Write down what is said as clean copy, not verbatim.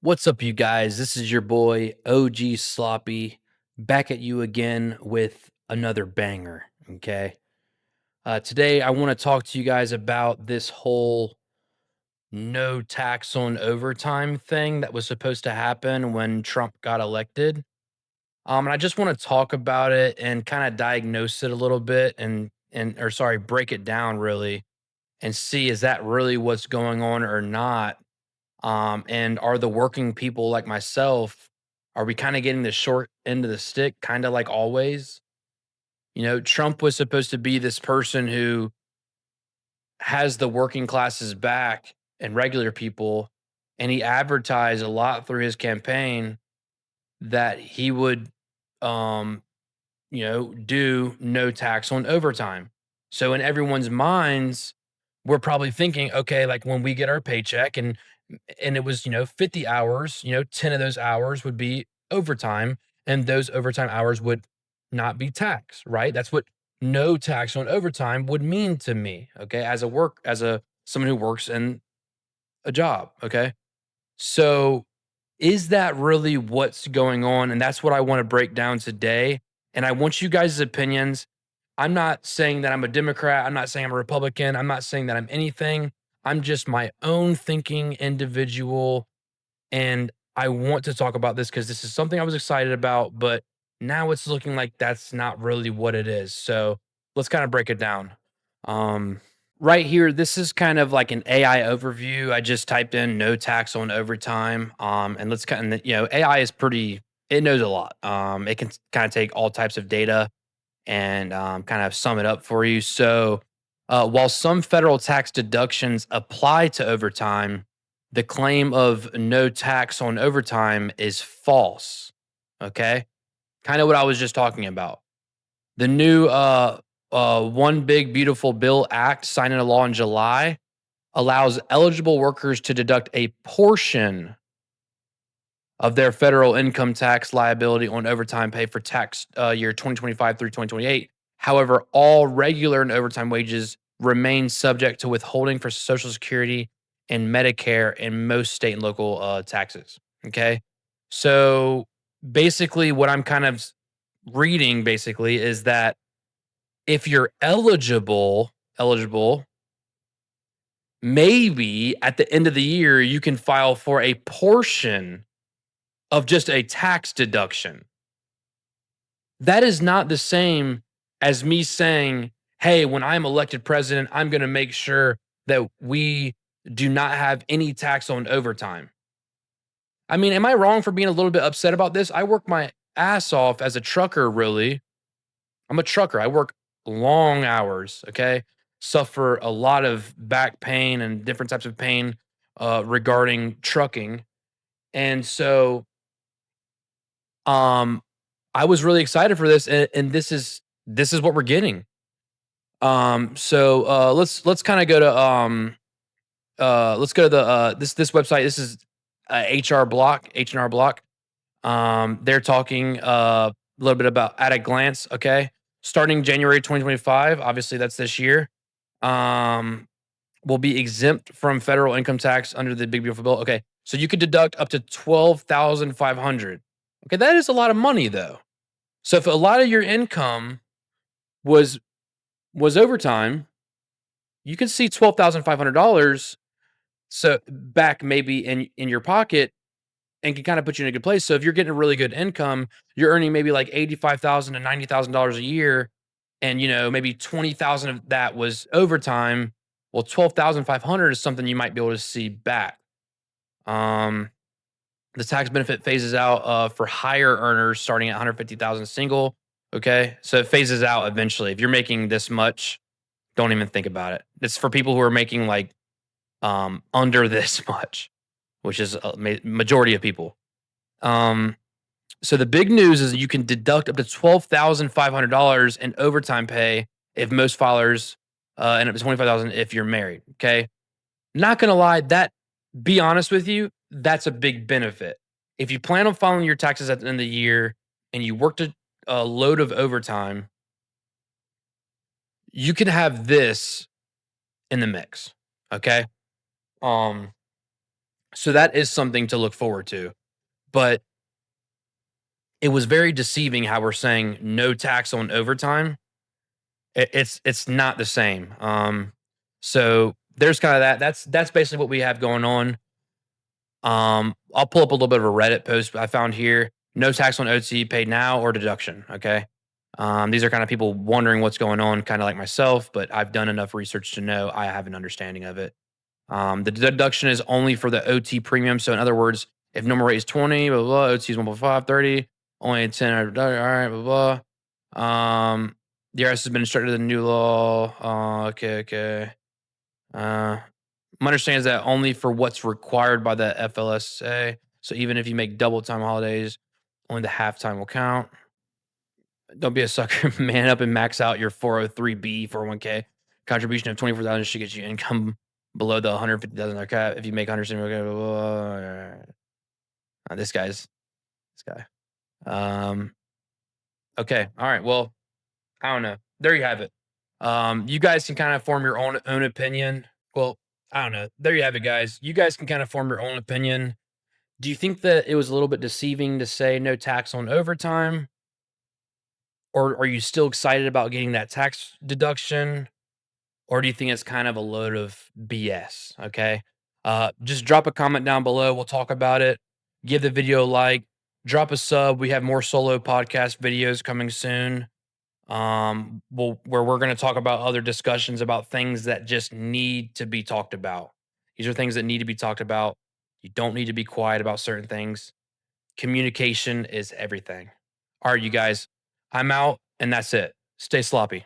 What's up, you guys? This is your boy OG Sloppy back at you again with another banger. Okay. Today, I want to talk to you guys about this whole no tax on overtime thing that was supposed to happen when Trump got elected. And I just want to talk about it and kind of diagnose it a little bit or sorry, break it down really and see is that really what's going on or not. And are the working people like myself, are we kind of getting the short end of the stick, kind of like always? Trump was supposed to be this person who has the working classes back and regular people. And he advertised a lot through his campaign that he would um, do no tax on overtime. So in everyone's minds, we're probably thinking, okay, like when we get our paycheck and it was, 50 hours, 10 of those hours would be overtime and those overtime hours would not be taxed, right? That's what no tax on overtime would mean to me, okay? As a someone who works in a job, okay? So is that really what's going on? And that's what I want to break down today. And I want you guys' opinions. I'm not saying that I'm a Democrat. I'm not saying I'm a Republican. I'm not saying that I'm anything. I'm just my own thinking individual. And I want to talk about this because this is something I was excited about, but now it's looking like that's not really what it is. So let's kind of break it down. Um, Right here, this is kind of like an AI overview. I just typed in no tax on overtime. And let's kind of, AI is it knows a lot. It can kind of take all types of data and kind of sum it up for you. So, while some federal tax deductions apply to overtime, the claim of no tax on overtime is false. Okay. Kind of what I was just talking about. The new One Big Beautiful Bill Act signed into law in July allows eligible workers to deduct a portion of their federal income tax liability on overtime pay for tax year 2025 through 2028. However, all regular and overtime wages remain subject to withholding for Social Security and Medicare and most state and local taxes. Okay. So basically, what I'm kind of reading basically is that if you're eligible, maybe at the end of the year you can file for a portion of just a tax deduction. That is not the same as me saying, "Hey, when I'm elected president, I'm going to make sure that we do not have any tax on overtime." I mean, am I wrong for being a little bit upset about this? I work my ass off as a trucker, really. I'm a trucker. I work long hours, okay? Suffer a lot of back pain and different types of pain regarding trucking. And so um I was really excited for this and this is what we're getting. Let's kind of go to let's go to the this website. This is H&R Block. They're talking a little bit about at a glance, okay? Starting January 2025, obviously that's this year. Um, will be exempt from federal income tax under the Big Beautiful Bill. Okay, so you could deduct up to 12,500. Okay, that is a lot of money though. So if a lot of your income was overtime, you could see $12,500 so back maybe in your pocket and can kind of put you in a good place. So if you're getting a really good income, you're earning maybe like 85,000 to $90,000 a year, and maybe 20,000 of that was overtime. Well, 12,500 is something you might be able to see back. Um, the tax benefit phases out for higher earners starting at 150,000 single. Okay, so it phases out eventually. If you're making this much, don't even think about it. It's for people who are making like under this much, which is a majority of people. Um, so the big news is you can deduct up to $12,500 in overtime pay if most filers, and up to 25,000 if you're married. Okay, not gonna lie, that be honest with you, that's a big benefit. If you plan on filing your taxes at the end of the year and you worked a load of overtime, you can have this in the mix. Okay. Um, So that is something to look forward to. But it was very deceiving how we're saying no tax on overtime. It's not the same. So there's kind of that. That's basically what we have going on. I'll pull up a little bit of a Reddit post I found here. No tax on OT paid now or deduction. Okay. These are kind of people wondering what's going on, kind of like myself, but I've done enough research to know I have an understanding of it. The deduction is only for the OT premium. So in other words, if normal rate is 20, blah, blah, blah, OT is 1.5, 30, only 10, all right, blah, blah. The IRS has been instructed in the new law. Okay, okay. Uh, my understanding is that only for what's required by the FLSA. So even if you make double time holidays, only the halftime will count. Don't be a sucker. Man up and max out your 403B, 401k. Contribution of 24,000 should get you income below the 150,000 cap. If you make 170, okay, blah, blah, blah. This guy's this guy. Um, okay. All right. Well, I don't know. There you have it. You guys can kind of form your own opinion. Well, I don't know. There you have it, guys. You guys can kind of form your own opinion. Do you think that it was a little bit deceiving to say no tax on overtime? Or are you still excited about getting that tax deduction? Or do you think it's kind of a load of BS? Okay. Just drop a comment down below. We'll talk about it. Give the video a like. Drop a sub. We have more solo podcast videos coming soon. Where we're going to talk about other discussions about things that just need to be talked about. These are things that need to be talked about. You don't need to be quiet about certain things. Communication is everything. All right, you guys, I'm out, and that's it. Stay sloppy.